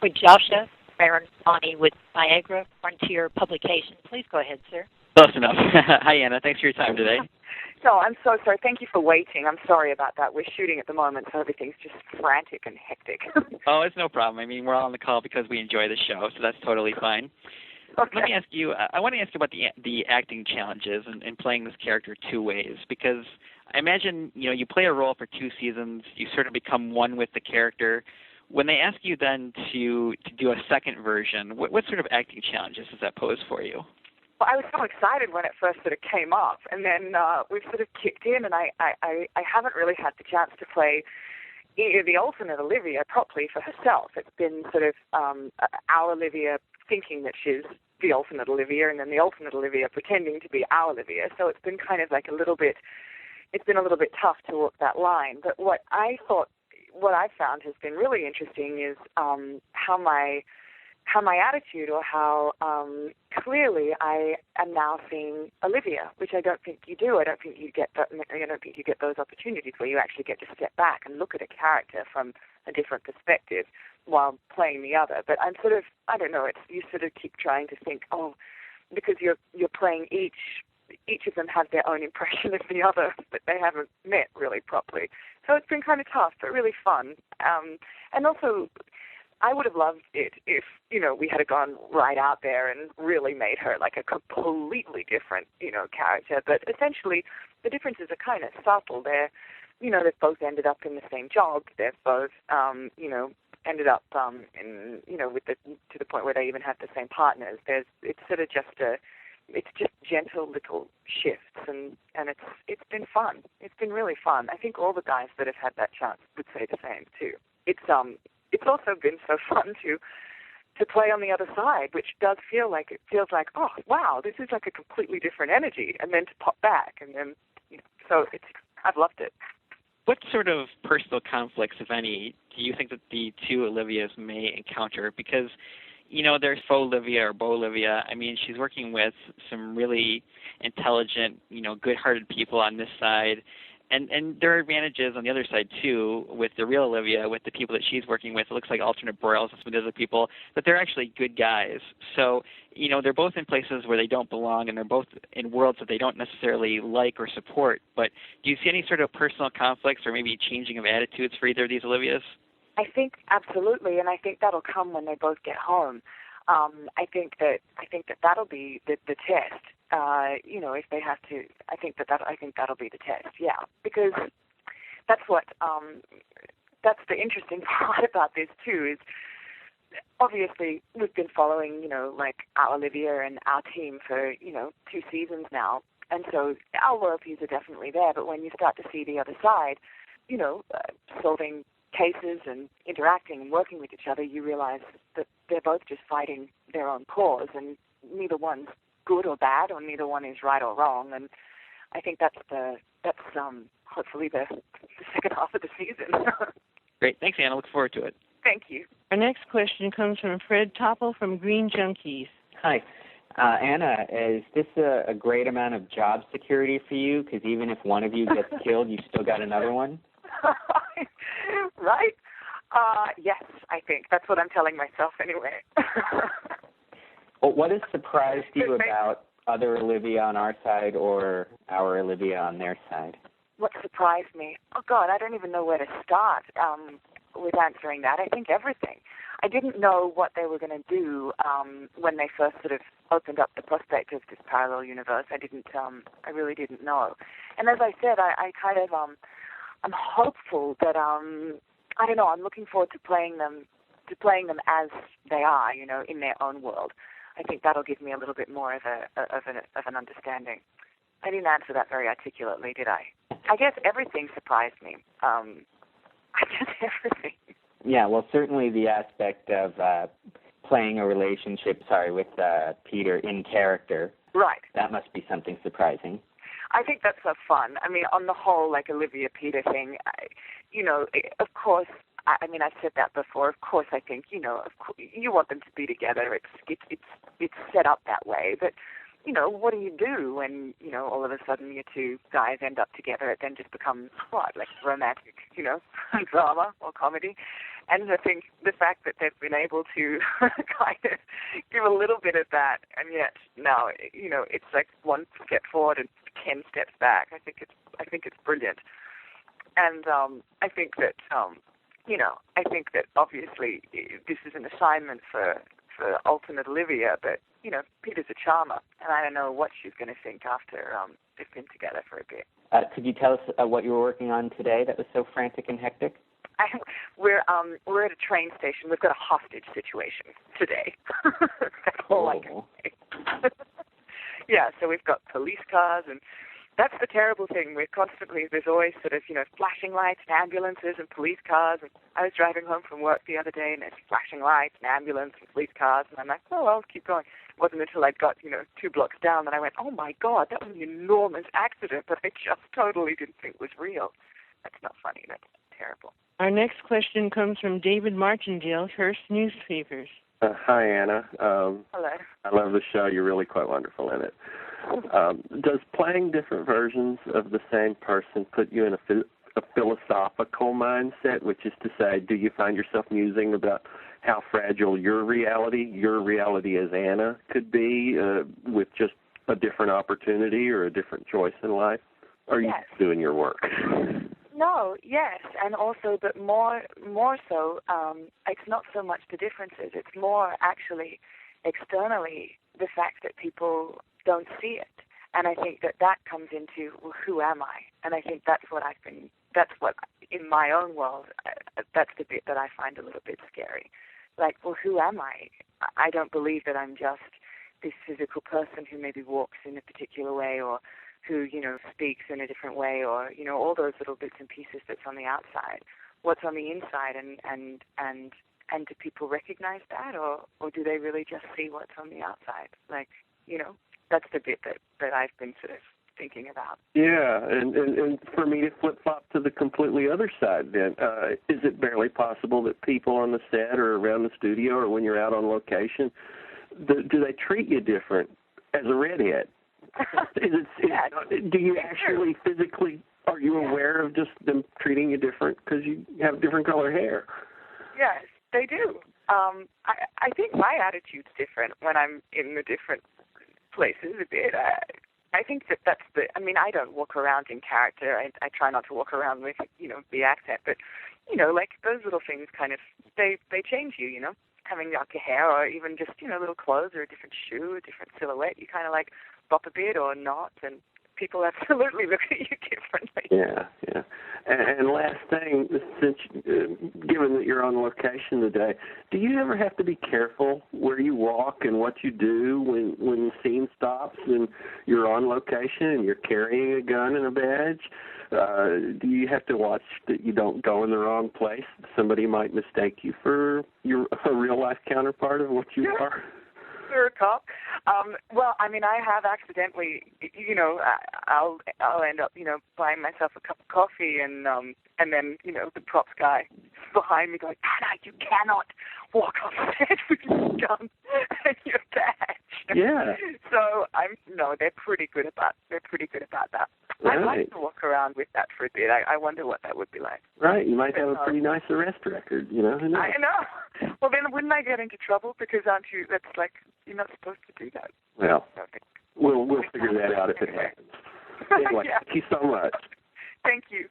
with Joshua Baron-Bonney with Niagara Frontier Publications. Please go ahead, sir. Close enough. Hi, Anna. Thanks for your time today. No, I'm so sorry. Thank you for waiting. I'm sorry about that. We're shooting at the moment, so everything's just frantic and hectic. Oh, it's no problem. I mean, we're all on the call because we enjoy the show, so that's totally fine. Okay. Let me ask you, I want to ask you about the acting challenges in playing this character two ways, because I imagine, you play a role for 2 seasons, you sort of become one with the character. When they ask you then to do a second version, what sort of acting challenges does that pose for you? Well, I was so excited when it first sort of came up, and then we've sort of kicked in, and I haven't really had the chance to play the alternate Olivia properly for herself. It's been sort of our Olivia thinking that she's the alternate Olivia, and then the alternate Olivia pretending to be our Olivia. So it's been kind of like a little bit tough to walk that line. But what I found has been really interesting is how my attitude, or how clearly I am now seeing Olivia, which I don't think you do. I don't think you get those opportunities where you actually get to step back and look at a character from a different perspective while playing the other. But I'm sort of, I don't know, you sort of keep trying to think, because you're playing each of them have their own impression of the other, but they haven't met really properly. So it's been kind of tough, but really fun. And also, I would have loved it if, we had gone right out there and really made her like a completely different, character. But essentially, the differences are kind of subtle. They've both ended up in the same job. They've both, ended up to the point where they even have the same partners. It's sort of it's just gentle little shifts, and it's been fun. It's been really fun. I think all the guys that have had that chance would say the same too. It's also been so fun to play on the other side, which feels like, oh wow, this is like a completely different energy, and then to pop back, and then so I've loved it. What sort of personal conflicts, if any, do you think that the two Olivias may encounter? Because there's faux Olivia or beau Olivia. I mean, she's working with some really intelligent, good-hearted people on this side. And there are advantages on the other side, too, with the real Olivia, with the people that she's working with. It looks like alternate Boreals and some of the other people, but they're actually good guys. So, they're both in places where they don't belong, and they're both in worlds that they don't necessarily like or support. But do you see any sort of personal conflicts or maybe changing of attitudes for either of these Olivias? I think absolutely, and I think that'll come when they both get home. I think that that'll be the test. If they have to, I think that'll be the test. Yeah, because that's the interesting part about this too. Is obviously we've been following, like our Olivia and our team for 2 seasons now, and so our loyalties are definitely there. But when you start to see the other side, solving cases and interacting and working with each other, you realize that they're both just fighting their own cause, and neither one's good or bad, or neither one is right or wrong. And I think that's hopefully the second half of the season. Great. Thanks, Anna. Look forward to it. Thank you. Our next question comes from Fred Topple from Green Junkies. Hi. Anna, is this a great amount of job security for you? Because even if one of you gets killed, you still got another one? Right? Yes, I think. That's what I'm telling myself anyway. Well, what has surprised you about other Olivia on our side or our Olivia on their side? What surprised me? Oh, God, I don't even know where to start with answering that. I think everything. I didn't know what they were going to do when they first sort of opened up the prospect of this parallel universe. I really didn't know. And as I said, I kind of, I'm hopeful that, I don't know, I'm looking forward to playing them as they are, in their own world. I think that'll give me a little bit more of an understanding. I didn't answer that very articulately, did I? I guess everything surprised me. I guess everything. Yeah, well, certainly the aspect of playing a relationship, with Peter in character. Right. That must be something surprising. I think that's so fun. I mean, on the whole, like Olivia-Peter thing, of course, I've said that before. Of course, I think, you want them to be together. It's set up that way. But, what do you do when, all of a sudden your two guys end up together? It then just becomes, like romantic, drama or comedy. And I think the fact that they've been able to kind of give a little bit of that, and yet now, it's like one step forward and 10 steps back. I think it's brilliant. And I think that obviously this is an assignment for alternate Olivia, but Peter's a charmer, and I don't know what she's going to think after they've been together for a bit. Could you tell us what you were working on today that was so frantic and hectic? We're at a train station. We've got a hostage situation today. That's all I can say. Yeah, so we've got police cars, and that's the terrible thing. There's always sort of, flashing lights and ambulances and police cars. And I was driving home from work the other day, and there's flashing lights and ambulance and police cars. And I'm like, oh, I'll keep going. It wasn't until I got, 2 blocks down that I went, oh, my God, that was an enormous accident that I just totally didn't think was real. That's not funny. That's terrible. Our next question comes from David Martindale, Hearst Newspapers. Hi, Anna. Hello. I love the show. You're really quite wonderful in it. Does playing different versions of the same person put you in a philosophical mindset, which is to say, do you find yourself musing about how fragile your reality as Anna could be with just a different opportunity or a different choice in life? Or are you doing your work? No, yes, and also, but more so, it's not so much the differences. It's more actually externally the fact that people don't see it, and I think that comes into, well, who am I? And I think that's what in my own world, that's the bit that I find a little bit scary. Like, well, who am I? I don't believe that I'm just this physical person who maybe walks in a particular way, or who, speaks in a different way, or, all those little bits and pieces that's on the outside. What's on the inside, and do people recognize that, or do they really just see what's on the outside? Like, that's the bit that I've been sort of thinking about. Yeah, and for me to flip-flop to the completely other side then, is it barely possible that people on the set or around the studio or when you're out on location, do they treat you different as a redhead? Do you actually physically, are you aware of just them treating you different because you have different color hair? Yes, they do. I think my attitude's different when I'm in the different places a bit. I think that's I don't walk around in character. I try not to walk around with, the accent, but, like those little things kind of, they change you, having darker hair or even just, little clothes or a different shoe, a different silhouette. You kind of like bop a bit or not, and people absolutely look at you differently. Yeah. And last thing, since given that you're on location today, do you ever have to be careful where you walk and what you do when the scene stops and you're on location and you're carrying a gun and a badge? Do you have to watch that you don't go in the wrong place? Somebody might mistake you for a real-life counterpart of what you are. You're a cop. Well, I have accidentally, I'll end up, buying myself a cup of coffee and then, the props guy behind me going, Anna, you cannot walk off set with your gun and your badge. Yeah. So they're pretty good about that. Right. I'd like to walk around with that for a bit. I wonder what that would be like. Right. You might have a pretty nice arrest record, Who knows? I know. Well, then wouldn't I get into trouble? Because that's like, you're not supposed to do that. Well, we'll figure that out if it happens. Anyway, Thank you so much. Thank you.